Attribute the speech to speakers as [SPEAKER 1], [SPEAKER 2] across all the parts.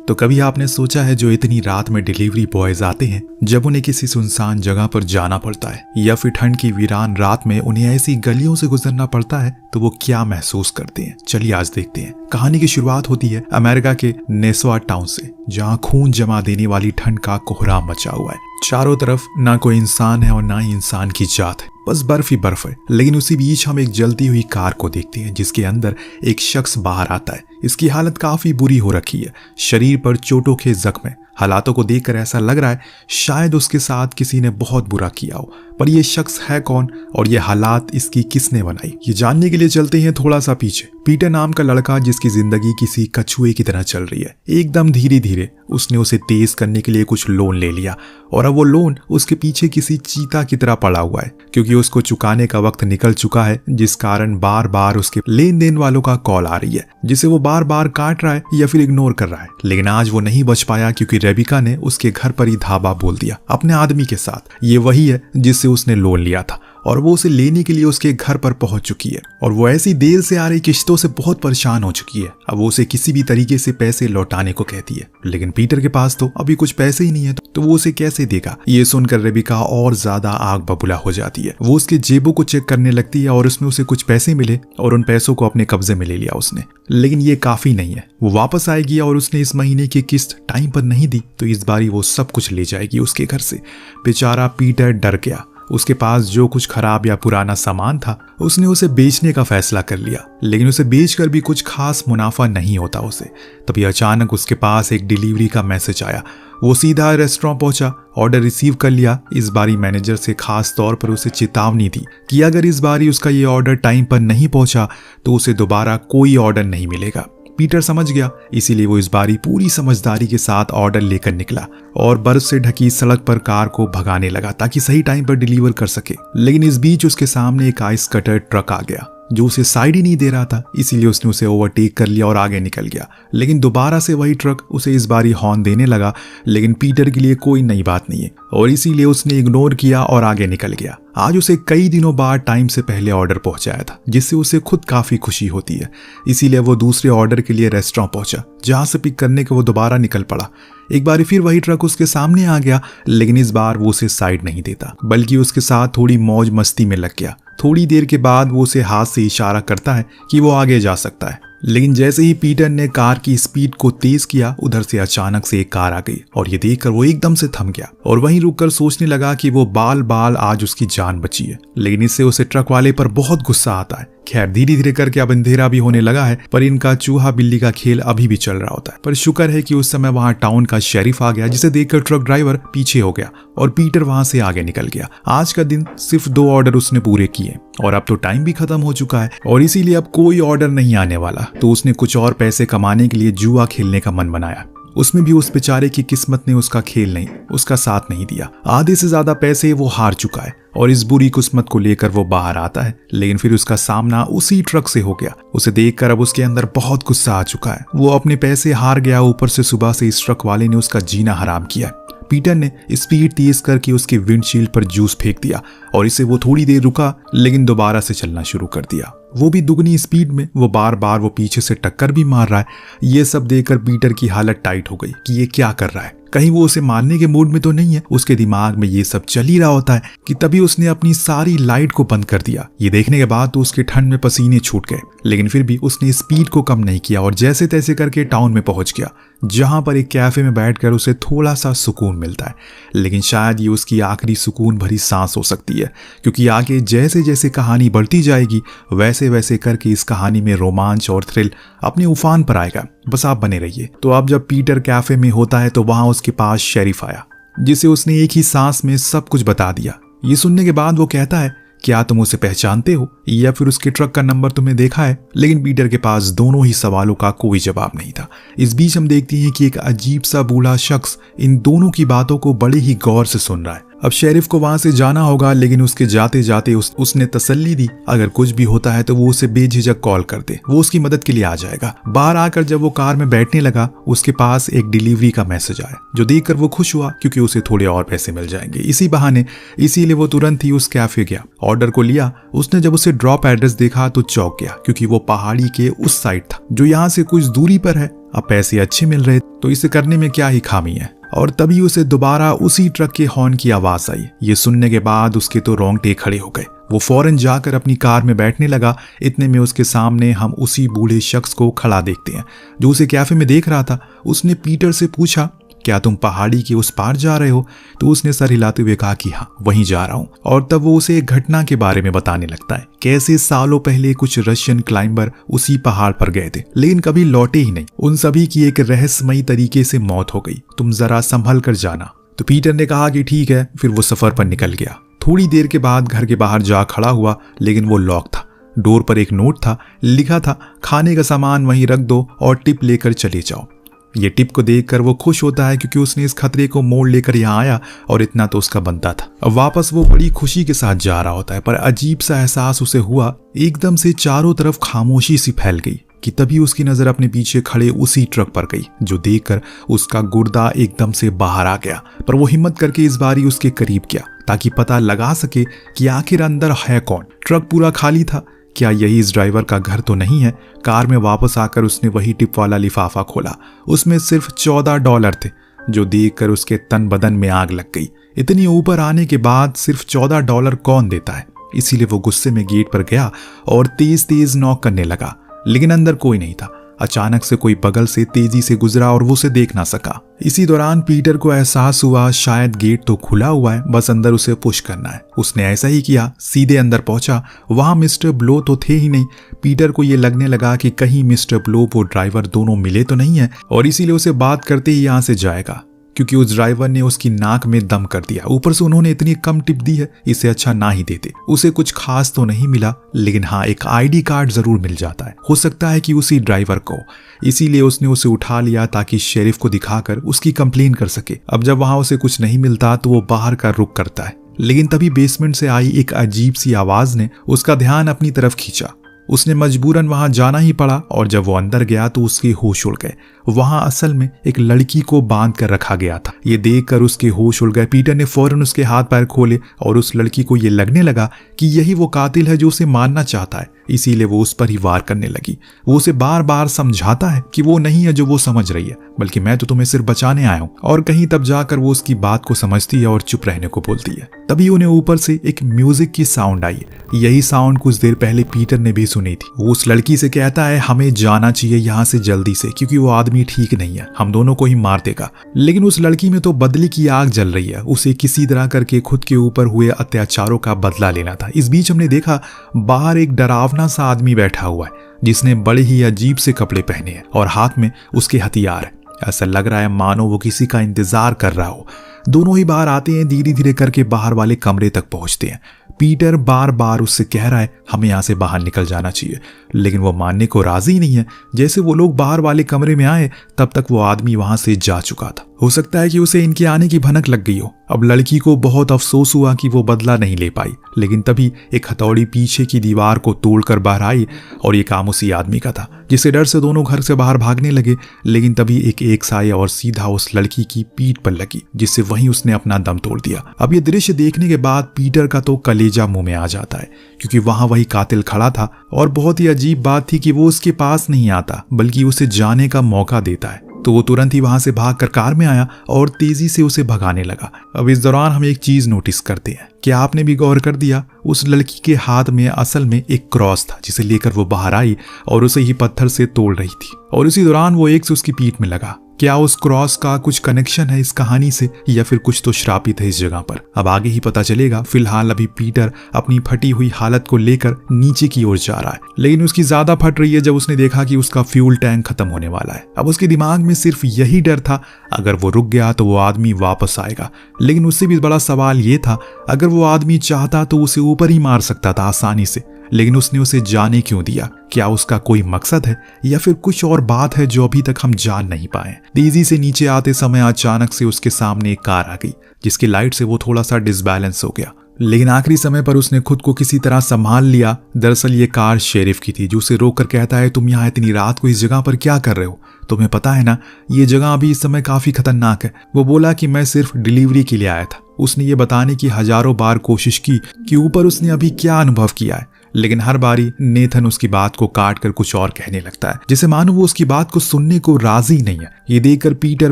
[SPEAKER 1] तो कभी आपने सोचा है जो इतनी रात में डिलीवरी बॉयज आते हैं जब उन्हें किसी सुनसान जगह पर जाना पड़ता है या फिर ठंड की वीरान रात में उन्हें ऐसी गलियों से गुजरना पड़ता है तो वो क्या महसूस करते हैं? चलिए आज देखते हैं। कहानी की शुरुआत होती है अमेरिका के नेसवा टाउन से, जहाँ खून जमा देने वाली ठंड का कोहराम मचा हुआ है। चारों तरफ ना कोई इंसान है और ना ही इंसान की जात है, बस बर्फ ही बर्फ है। लेकिन उसी बीच हम एक जलती हुई कार को देखते हैं जिसके अंदर एक शख्स बाहर आता है। इसकी हालत काफी बुरी हो रखी है, शरीर पर चोटों के जख्म है। हालातों को देखकर ऐसा लग रहा है शायद उसके साथ किसी ने बहुत बुरा किया हो। पर यह शख्स है कौन और ये हालात इसकी किसने बनाई, ये जानने के लिए चलते हैं थोड़ा सा पीछे। पीटर नाम का लड़का जिसकी जिंदगी किसी कछुए की तरह चल रही है, एकदम धीरे धीरे उसने उसे तेज करने के लिए कुछ लोन ले लिया और अब वो लोन उसके पीछे किसी चीता की तरह पड़ा हुआ है, क्योंकि उसको चुकाने का वक्त निकल चुका है, जिस कारण बार बार उसके लेन देन वालों का कॉल आ रही है जिसे वो बार बार काट रहा है या फिर इग्नोर कर रहा है। लेकिन आज वो नहीं बच पाया क्योंकि रेबिका ने उसके घर पर ही धावा बोल दिया अपने आदमी के साथ। ये वही है जिससे उसने लोन लिया था और वो उसे लेने के लिए उसके घर पर पहुंच चुकी है और वो ऐसी देर से आ रही किश्तों से बहुत परेशान हो चुकी है। अब वो उसे किसी भी तरीके से पैसे लौटाने को कहती है, लेकिन पीटर के पास तो अभी कुछ पैसे ही नहीं है, तो वो उसे कैसे देगा? ये सुनकर रेबिका और ज्यादा आग बबूला हो जाती है। वो उसके जेबों को चेक करने लगती है और उसमें उसे कुछ पैसे मिले और उन पैसों को अपने कब्जे में ले लिया उसने। लेकिन ये काफी नहीं है, वो वापस आएगी और उसने इस महीने की किस्त टाइम पर नहीं दी तो इस बारी वो सब कुछ ले जाएगी उसके घर से। बेचारा पीटर डर गया। उसके पास जो कुछ खराब या पुराना सामान था उसने उसे बेचने का फैसला कर लिया, लेकिन उसे बेचकर भी कुछ खास मुनाफा नहीं होता उसे। तभी अचानक उसके पास एक डिलीवरी का मैसेज आया। वो सीधा रेस्टोरेंट पहुंचा, ऑर्डर रिसीव कर लिया। इस बारी मैनेजर से खास तौर पर उसे चेतावनी थी कि अगर इस बारी उसका ये ऑर्डर टाइम पर नहीं पहुंचा तो उसे दोबारा कोई ऑर्डर नहीं मिलेगा। पीटर समझ गया, इसीलिए वो इस बारी पूरी समझदारी के साथ ऑर्डर लेकर निकला और बर्फ से ढकी सड़क पर कार को भगाने लगा ताकि सही टाइम पर डिलीवर कर सके। लेकिन इस बीच उसके सामने एक आइस कटर ट्रक आ गया जो उसे साइड ही नहीं दे रहा था, इसीलिए उसने उसे ओवरटेक कर लिया और आगे निकल गया। लेकिन दोबारा से वही ट्रक उसे इस बारी हॉर्न देने लगा, लेकिन पीटर के लिए कोई नई बात नहीं है और इसीलिए उसने इग्नोर किया और आगे निकल गया। आज उसे कई दिनों बाद टाइम से पहले ऑर्डर पहुंचाया था जिससे उसे खुद काफी खुशी होती है, इसीलिए वो दूसरे ऑर्डर के लिए रेस्टोरेंट पहुंचा जहां से पिक करने के वो दोबारा निकल पड़ा। एक बार फिर वही ट्रक उसके सामने आ गया, लेकिन इस बार वो उसे साइड नहीं देता बल्कि उसके साथ थोड़ी मौज मस्ती में लग गया। थोड़ी देर के बाद वो उसे हाथ से इशारा करता है कि वो आगे जा सकता है, लेकिन जैसे ही पीटर ने कार की स्पीड को तेज किया उधर से अचानक से एक कार आ गई और ये देखकर वो एकदम से थम गया और वहीं रुककर सोचने लगा कि वो बाल बाल आज उसकी जान बची है। लेकिन इससे उसे ट्रक वाले पर बहुत गुस्सा आता है। खैर धीरे धीरे करके अब अंधेरा भी होने लगा है, पर इनका चूहा बिल्ली का खेल अभी भी चल रहा होता है। पर शुक्र है कि उस समय वहां टाउन का शेरिफ आ गया जिसे देखकर ट्रक ड्राइवर पीछे हो गया और पीटर वहां से आगे निकल गया। आज का दिन सिर्फ 2 ऑर्डर उसने पूरे किए और अब तो टाइम भी खत्म हो चुका है और इसीलिए अब कोई ऑर्डर नहीं आने वाला, तो उसने कुछ और पैसे कमाने के लिए जुआ खेलने का मन बनाया। उसमें भी उस बेचारे की किस्मत ने उसका खेल नहीं, उसका साथ नहीं दिया। आधे से ज्यादा पैसे वो हार चुका है और इस बुरी किस्मत को लेकर वो बाहर आता है, लेकिन फिर उसका सामना उसी ट्रक से हो गया। उसे देखकर अब उसके अंदर बहुत गुस्सा आ चुका है। वो अपने पैसे हार गया, ऊपर से सुबह से इस ट्रक वाले ने उसका जीना हराम किया। पीटर ने स्पीड तेज करके उसके विंडशील्ड पर जूस फेंक दिया और इसे वो थोड़ी देर रुका, लेकिन दोबारा से चलना शुरू कर दिया, वो भी दुगनी स्पीड में। वो बार बार वो पीछे से टक्कर भी मार रहा है। ये सब देखकर पीटर की हालत टाइट हो गई कि ये क्या कर रहा है, कहीं वो उसे मारने के मूड में तो नहीं है। उसके दिमाग में ये सब चल ही रहा होता है कि तभी उसने अपनी सारी लाइट को बंद कर दिया। ये देखने के बाद तो उसके ठंड में पसीने छूट गए, लेकिन फिर भी उसने स्पीड को कम नहीं किया और जैसे तैसे करके टाउन में पहुंच गया, जहां पर एक कैफे में बैठकर उसे थोड़ा सा सुकून मिलता है। लेकिन शायद ये उसकी आखिरी सुकून भरी सांस हो सकती है, क्योंकि आगे जैसे जैसे कहानी बढ़ती जाएगी वैसे वैसे करके इस कहानी में रोमांच और थ्रिल अपने उफान पर आएगा। बस आप बने रहिए। तो अब जब पीटर कैफे में होता है तो वहां उसके पास शेरिफ आया, जिसे उसने एक ही सांस में सब कुछ बता दिया। ये सुनने के बाद वो कहता है, क्या तुम उसे पहचानते हो या फिर उसके ट्रक का नंबर तुमने देखा है? लेकिन पीटर के पास दोनों ही सवालों का कोई जवाब नहीं था। इस बीच हम देखते हैं कि एक अजीब सा बूढ़ा शख्स इन दोनों की बातों को बड़े ही गौर से सुन रहा है। अब शेरिफ को वहां से जाना होगा, लेकिन उसके जाते जाते उसने तसल्ली दी अगर कुछ भी होता है तो वो उसे बेझिझक कॉल कर दे, वो उसकी मदद के लिए आ जाएगा। बाहर आकर जब वो कार में बैठने लगा उसके पास एक डिलीवरी का मैसेज आया, जो देखकर वो खुश हुआ क्योंकि उसे थोड़े और पैसे मिल जाएंगे इसी बहाने। इसीलिए वो तुरंत ही उस कैफे गया, ऑर्डर को लिया। उसने जब उसे ड्रॉप एड्रेस देखा तो चौंक गया, क्योंकि वो पहाड़ी के उस साइड था जो यहाँ से कुछ दूरी पर है। अब पैसे अच्छे मिल रहे तो इसे करने में क्या ही खामी है। और तभी उसे दोबारा उसी ट्रक के हॉर्न की आवाज आई। ये सुनने के बाद उसके तो रोंगटे खड़े हो गए। वो फौरन जाकर अपनी कार में बैठने लगा। इतने में उसके सामने हम उसी बूढ़े शख्स को खड़ा देखते हैं जो उसे कैफे में देख रहा था। उसने पीटर से पूछा, क्या तुम पहाड़ी के उस पार जा रहे हो? तो उसने सर हिलाते हुए कहा कि हाँ, वहीं जा रहा हूं। और तब वो उसे एक घटना के बारे में बताने लगता है, कैसे सालों पहले कुछ रशियन क्लाइंबर उसी पहाड़ पर गए थे लेकिन कभी लौटे ही नहीं। उन सभी की एक रहस्यमयी तरीके से मौत हो गई। तुम जरा संभल कर जाना। तो पीटर ने कहा कि ठीक है। फिर वो सफर पर निकल गया। थोड़ी देर के बाद घर के बाहर जा खड़ा हुआ, लेकिन वो लॉक था। डोर पर एक नोट था, लिखा था, खाने का सामान वहीं रख दो और टिप लेकर चले जाओ। ये टिप को देखकर वो खुश होता है क्योंकि उसने इस खतरे को मोड़ लेकर यहाँ आया और इतना तो उसका बनता था। अब वापस वो बड़ी खुशी के साथ जा रहा होता है, पर अजीब सा एहसास उसे हुआ। एकदम से चारों तरफ खामोशी सी फैल गई कि तभी उसकी नजर अपने पीछे खड़े उसी ट्रक पर गई, जो देखकर उसका गुर्दा एकदम से बाहर आ गया। पर वो हिम्मत करके इस बारी उसके करीब गया ताकि पता लगा सके कि आखिर अंदर है कौन। ट्रक पूरा खाली था। क्या यही इस ड्राइवर का घर तो नहीं है? कार में वापस आकर उसने वही टिप वाला लिफाफा खोला। उसमें सिर्फ $14 थे, जो देखकर उसके तन बदन में आग लग गई। इतनी ऊपर आने के बाद सिर्फ $14 कौन देता है? इसीलिए वो गुस्से में गेट पर गया और तेज तेज नॉक करने लगा, लेकिन अंदर कोई नहीं था। अचानक से कोई बगल से तेजी से गुजरा और वो उसे देख ना सका। इसी दौरान पीटर को एहसास हुआ शायद गेट तो खुला हुआ है, बस अंदर उसे पुश करना है। उसने ऐसा ही किया, सीधे अंदर पहुंचा। वहां मिस्टर ब्लो तो थे ही नहीं। पीटर को ये लगने लगा कि कहीं मिस्टर ब्लो वो ड्राइवर दोनों मिले तो नहीं है, और इसीलिए उसे बात करते ही यहां से जाएगा, क्योंकि उस ड्राइवर ने उसकी नाक में दम कर दिया। ऊपर से उन्होंने इतनी कम टिप दी है, इससे अच्छा ना ही देते। उसे कुछ खास तो नहीं मिला, लेकिन हाँ, एक आईडी कार्ड जरूर मिल जाता है। हो सकता है कि उसी ड्राइवर को। इसीलिए उसने उसे उठा लिया ताकि शेरिफ को दिखाकर उसकी कंप्लेन कर सके। अब जब वहां उसे कुछ नहीं मिलता तो वो बाहर का रुख करता है, लेकिन तभी बेसमेंट से आई एक अजीब सी आवाज ने उसका ध्यान अपनी तरफ खींचा। उसने मजबूरन वहां जाना ही पड़ा, और जब वो अंदर गया तो उसके होश उड़ गए। वहां असल में एक लड़की को बांध कर रखा गया था। ये देखकर उसके होश उड़ गए। पीटर ने फौरन उसके हाथ पैर खोले और उस लड़की को ये लगने लगा कि यही वो कातिल है जो उसे मारना चाहता है। इसीलिए वो उस पर ही वार करने लगी। वो उसे बार बार समझाता है कि वो नहीं है जो वो समझ रही है, बल्कि मैं तो तुम्हें सिर्फ बचाने आया हूँ। और कहीं तब जाकर वो उसकी बात को समझती है और चुप रहने को बोलती है। तभी उन्हें ऊपर से एक म्यूजिक की साउंड आई। यही साउंड कुछ देर पहले पीटर ने भी सुनी थी। वो उस लड़की से कहता है, हमें जाना चाहिए यहाँ से जल्दी से, क्योंकि वो आदमी ठीक नहीं है, हम दोनों को ही मार देगा। लेकिन उस लड़की में तो बदले की आग जल रही है। उसे किसी तरह करके खुद के ऊपर हुए अत्याचारों का बदला लेना था। इस बीच हमने देखा बाहर एक डरावना सा आदमी बैठा हुआ है, जिसने बड़े ही अजीब से कपड़े पहने हैं और हाथ में उसके हथियार है। ऐसा लग रहा है मानो वो किसी का इंतजार कर रहा हो। दोनों ही बाहर आते हैं, धीरे धीरे करके बाहर वाले कमरे तक पहुंचते हैं। पीटर बार बार उससे कह रहा है हमें यहाँ से बाहर निकल जाना चाहिए, लेकिन वो मानने को राजी नहीं है। जैसे वो लोग बाहर वाले कमरे में आए, तब तक वो आदमी वहां से जा चुका था। हो सकता है कि उसे इनके आने की भनक लग गई हो। अब लड़की को बहुत अफसोस हुआ कि वो बदला नहीं ले पाई, लेकिन तभी एक हथौड़ी पीछे की दीवार को तोड़कर बाहर आई और ये काम उसी आदमी का था, जिससे डर से दोनों घर से बाहर भागने लगे। लेकिन तभी एक एक्स आई और सीधा उस लड़की की पीठ पर लगी, जिससे वहीं उसने अपना दम तोड़ दिया। अब ये दृश्य देखने के बाद पीटर का तो कलेजा मुंह में आ जाता है, क्योंकि वहां वही कातिल खड़ा था। और बहुत ही अजीब बात थी कि वो उसके पास नहीं आता, बल्कि उसे जाने का मौका देता है। तो वो तुरंत ही वहां से भागकर कार में आया और तेजी से उसे भगाने लगा। अब इस दौरान हम एक चीज नोटिस करते हैं। क्या आपने भी गौर कर दिया, उस लड़की के हाथ में असल में एक क्रॉस था, जिसे लेकर वो बाहर आई और उसे ही पत्थर से तोड़ रही थी। और इसी दौरान वो एक से उसकी पीठ में लगा। क्या उस क्रॉस का कुछ कनेक्शन है इस कहानी से, या फिर कुछ तो श्रापित है इस जगह पर? अब आगे ही पता चलेगा। फिलहाल अभी पीटर अपनी फटी हुई हालत को लेकर नीचे की ओर जा रहा है, लेकिन उसकी ज्यादा फट रही है जब उसने देखा कि उसका फ्यूल टैंक खत्म होने वाला है। अब उसके दिमाग में सिर्फ यही डर था, अगर वो रुक गया तो वो आदमी वापस आएगा। लेकिन उससे भी बड़ा सवाल ये था, अगर वो आदमी चाहता तो उसे ऊपर ही मार सकता था आसानी से, लेकिन उसने उसे जाने क्यों दिया? क्या उसका कोई मकसद है, या फिर कुछ और बात है जो अभी तक हम जान नहीं पाए? तेजी से नीचे आते समय अचानक से उसके सामने एक कार आ गई, जिसकी लाइट से वो थोड़ा सा डिसबैलेंस हो गया, लेकिन आखिरी समय पर उसने खुद को किसी तरह संभाल लिया। दरअसल ये कार शेरिफ की थी, जो उसे रोक कर कहता है, तुम यहाँ इतनी रात को इस जगह पर क्या कर रहे हो? तुम्हें पता है ना, ये जगह अभी इस समय काफी खतरनाक है। वो बोला कि मैं सिर्फ डिलीवरी के लिए आया था। उसने ये बताने की हजारों बार कोशिश की कि ऊपर उसने अभी क्या अनुभव किया है, लेकिन हर बारी नेथन उसकी बात को काट कर कुछ और कहने लगता है, जिसे मानो वो उसकी बात को सुनने को राजी नहीं है। ये देखकर पीटर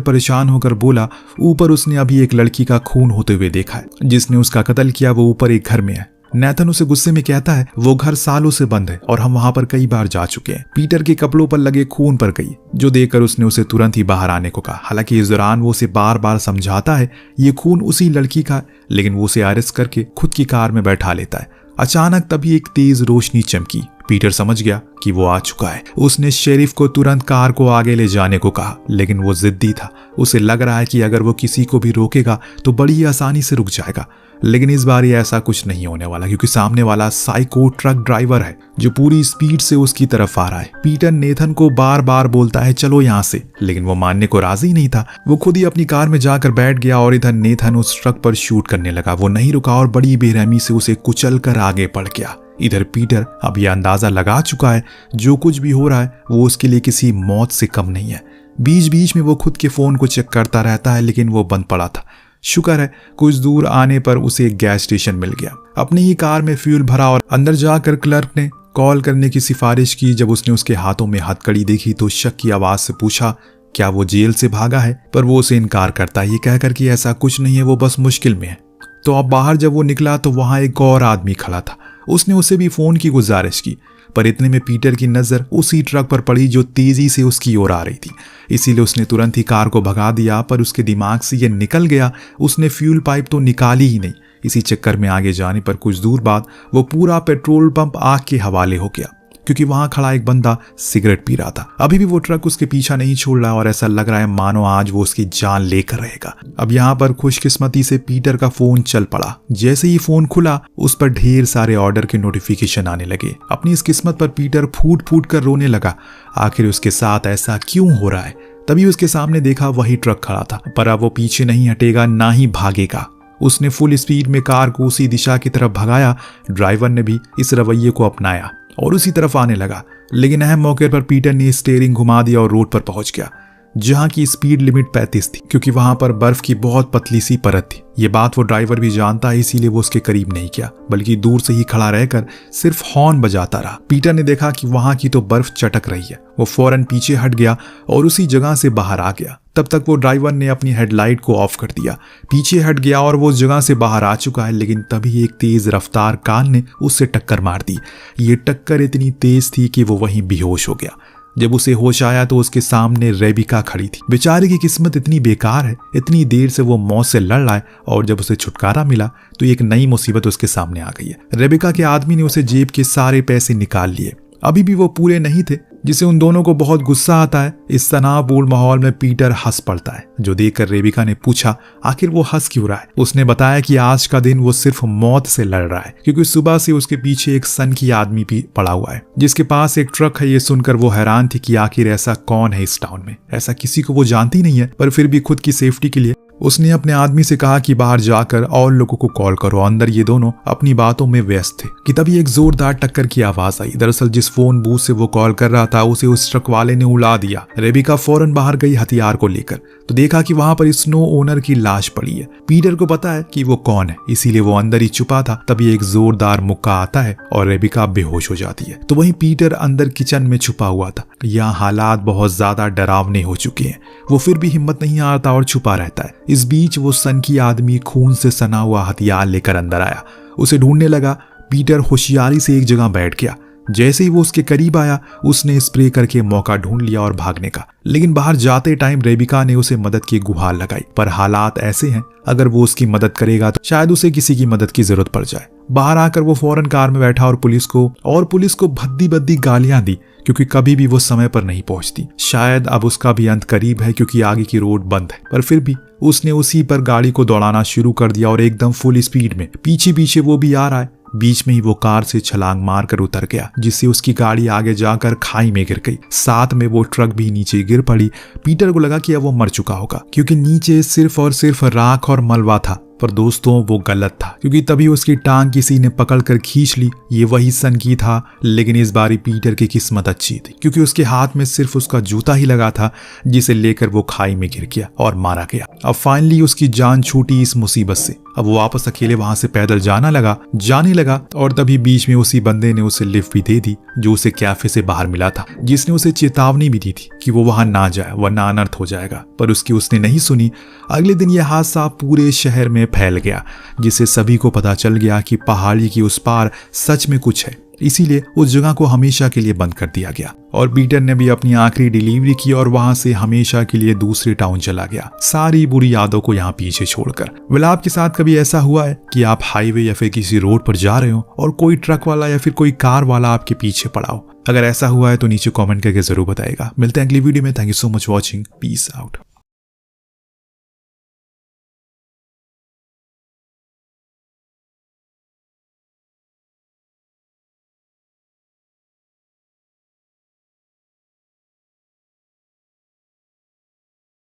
[SPEAKER 1] परेशान होकर बोला, ऊपर उसने अभी एक लड़की का खून होते हुए देखा है, जिसने उसका कत्ल किया वो ऊपर एक घर में है। नेथन उसे गुस्से में कहता है, वो घर सालों से बंद है और हम वहां पर कई बार जा चुके हैं। पीटर के कपड़ों पर लगे खून पर गई, जो देखकर उसने उसे तुरंत ही बाहर आने को कहा। हालांकि इस दौरान वो उसे बार बार समझाता है ये खून उसी लड़की का, लेकिन वो उसे अरेस्ट करके खुद की कार में बैठा लेता है। अचानक तभी एक तेज रोशनी चमकी। पीटर समझ गया कि वो आ चुका है। उसने शेरिफ को तुरंत कार को आगे ले जाने को कहा, लेकिन वो जिद्दी था। उसे लग रहा है कि अगर वो किसी को भी रोकेगा तो बड़ी आसानी से रुक जाएगा, लेकिन इस बार ऐसा कुछ नहीं होने वाला, क्योंकि सामने वाला साइको ट्रक ड्राइवर है जो पूरी स्पीड से उसकी तरफ आ रहा है। पीटर नेथन को बार बार बोलता है चलो यहाँ से, लेकिन वो मानने को राजी नहीं था। वो खुद ही अपनी कार में जाकर बैठ गया और इधर नेथन उस ट्रक पर शूट करने लगा। वो नहीं रुका और बड़ी बेरहमी से उसे कुचल कर आगे बढ़ गया। इधर पीटर अब यह अंदाजा लगा चुका है जो कुछ भी हो रहा है वो उसके लिए किसी मौत से कम नहीं है। बीच बीच में वो खुद के फोन को चेक करता रहता है, लेकिन वो बंद पड़ा था। शुक्र है कुछ दूर आने पर उसे एक गैस स्टेशन मिल गया। अपनी ही कार में फ्यूल भरा और अंदर जाकर क्लर्क ने कॉल करने की सिफारिश की। जब उसने उसके हाथों में हथकड़ी देखी तो शक की आवाज से पूछा क्या वो जेल से भागा है, पर वो उसे इनकार करता है, ये कहकर कि ऐसा कुछ नहीं है, वो बस मुश्किल में है। तो अब बाहर जब वो निकला तो वहां एक और आदमी खड़ा था। उसने उसे भी फोन की गुजारिश की, पर इतने में पीटर की नजर उसी ट्रक पर पड़ी जो तेजी से उसकी ओर आ रही थी। इसीलिए उसने तुरंत ही कार को भगा दिया, पर उसके दिमाग से यह निकल गया उसने फ्यूल पाइप तो निकाली ही नहीं। इसी चक्कर में आगे जाने पर कुछ दूर बाद वो पूरा पेट्रोल पंप आग के हवाले हो गया, क्योंकि वहां खड़ा एक बंदा सिगरेट पी रहा था। अभी भी वो ट्रक उसके पीछा नहीं छोड़ रहा और ऐसा लग रहा है मानो आज वो उसकी जान लेकर रहेगा। अब यहाँ पर खुशकिस्मती से पीटर का फोन चल पड़ा। जैसे ही फोन खुला उस पर ढेर सारे ऑर्डर के नोटिफिकेशन आने लगे। अपनी इस किस्मत पर पीटर फूट फूट कर रोने लगा। आखिर उसके साथ ऐसा क्यों हो रहा है? तभी उसके सामने देखा वही ट्रक खड़ा था, पर अब वो पीछे नहीं हटेगा ना ही भागेगा। उसने फुल स्पीड में कार को उसी दिशा की तरफ भगाया। ड्राइवर ने भी इस रवैये को अपनाया और उसी तरफ आने लगा, लेकिन अहम मौके पर पीटर ने स्टीयरिंग घुमा दिया और रोड पर पहुंच गया, जहां की स्पीड लिमिट 35 थी, क्योंकि वहां पर बर्फ की बहुत पतली सी परत थी। ये बात वो ड्राइवर भी जानता है, इसीलिए वो उसके करीब नहीं किया, बल्कि दूर से ही खड़ा रहकर सिर्फ हॉर्न बजाता रहा। पीटर ने देखा कि वहां की तो बर्फ चटक रही है। वो फौरन पीछे हट गया और उसी जगह से बाहर आ गया। तब तक वो ड्राइवर ने अपनी हेडलाइट को ऑफ कर दिया, पीछे हट गया और वो उस जगह से बाहर आ चुका है। लेकिन तभी एक तेज रफ्तार कार ने उससे टक्कर मार दी। ये टक्कर इतनी तेज थी कि वो वहीं बेहोश हो गया। जब उसे होश आया तो उसके सामने रेबिका खड़ी थी। बेचारे की किस्मत इतनी बेकार है, इतनी देर से वो मौत से लड़ रहा है और जब उसे छुटकारा मिला तो एक नई मुसीबत उसके सामने आ गई है। रेबिका के आदमी ने उसे जेब के सारे पैसे निकाल लिए। अभी भी वो पूरे नहीं थे, जिसे उन दोनों को बहुत गुस्सा आता है। इस तनावपूर्ण माहौल में पीटर हंस पड़ता है, जो देखकर रेबिका ने पूछा आखिर वो हंस क्यों रहा है। उसने बताया कि आज का दिन वो सिर्फ मौत से लड़ रहा है, क्योंकि सुबह से उसके पीछे एक सनकी आदमी भी पड़ा हुआ है जिसके पास एक ट्रक है। ये सुनकर वो हैरान थी कि आखिर ऐसा कौन है इस टाउन में। ऐसा किसी को वो जानती नहीं है, पर फिर भी खुद की सेफ्टी के लिए उसने अपने आदमी से कहा कि बाहर जाकर और लोगों को कॉल करो। अंदर ये दोनों अपनी बातों में व्यस्त थे कि तभी एक जोरदार टक्कर की आवाज आई। दरअसल जिस फोन बूथ से वो कॉल कर रहा था उसे उस ट्रक वाले ने उड़ा दिया। रेबिका फौरन बाहर गई हथियार को लेकर, तो देखा कि वहां पर स्नो ओनर की लाश पड़ी है। पीटर को पता है कि वो कौन है, इसीलिए वो अंदर ही छुपा था। तभी एक जोरदार मुक्का आता है और रेबिका बेहोश हो जाती है। तो वहीं पीटर अंदर किचन में छुपा हुआ था। यहाँ हालात बहुत ज्यादा डरावने हो चुके हैं। वो फिर भी हिम्मत नहीं हारता और छुपा रहता है। इस बीच वो सनकी आदमी खून से सना हुआ हथियार लेकर अंदर आया, उसे ढूंढने लगा। पीटर होशियारी से एक जगह बैठ गया। जैसे ही वो उसके करीब आया उसने स्प्रे करके मौका ढूंढ लिया और भागने का। लेकिन बाहर जाते टाइम रेबिका ने उसे मदद की गुहार लगाई, पर हालात ऐसे हैं अगर वो उसकी मदद करेगा तो शायद उसे किसी की मदद की जरूरत पड़ जाए। बाहर आकर वो फौरन कार में बैठा और पुलिस को भद्दी भद्दी गालियां दी, क्योंकि कभी भी वो समय पर नहीं पहुंचती। शायद अब उसका भी अंत करीब है, क्योंकि आगे की रोड बंद है। पर फिर भी उसने उसी पर गाड़ी को दौड़ाना शुरू कर दिया और एकदम फुल स्पीड में पीछे पीछे वो भी आ रहा है। बीच में ही वो कार से छलांग मारकर उतर गया, जिससे उसकी गाड़ी आगे जाकर खाई में गिर गई। साथ में वो ट्रक भी नीचे गिर पड़ी। पीटर को लगा कि अब वो मर चुका होगा, क्योंकि नीचे सिर्फ और सिर्फ राख और मलबा था। पर दोस्तों वो गलत था, क्योंकि तभी उसकी टांग किसी ने पकड़कर खींच ली। ये वही सन की था, लेकिन इस बारी पीटर की किस्मत अच्छी थी, क्योंकि उसके हाथ में सिर्फ उसका जूता ही लगा था, जिसे लेकर वो खाई में गिर गया और मारा गया। अब फाइनली उसकी जान छूटी इस मुसीबत से। अब वो वापस अकेले वहां से पैदल जाने लगा और तभी बीच में उसी बंदे ने उसे लिफ्ट भी दे दी, जो उसे कैफे से बाहर मिला था, जिसने उसे चेतावनी भी दी थी कि वो वहां ना जाए वरना अनर्थ हो जाएगा। पर उसने नहीं सुनी। अगले दिन यह हादसा पूरे शहर में फैल गया, जिससे सभी को पता चल गया कि पहाड़ी की उस पार सच में कुछ है। इसीलिए उस जगह को हमेशा के लिए बंद कर दिया गया और पीटर ने भी अपनी आखिरी डिलीवरी की और वहां से हमेशा के लिए दूसरे टाउन चला गया, सारी बुरी यादों को यहाँ पीछे छोड़कर। वेल, आपके साथ कभी ऐसा हुआ है कि आप हाईवे या फिर किसी रोड पर जा रहे हो और कोई ट्रक वाला या फिर कोई कार वाला आपके पीछे पड़ा हो? अगर ऐसा हुआ है तो नीचे कमेंट करके जरूर बताएगा। मिलते हैं अगली वीडियो में। Thank you so much watching. Peace out.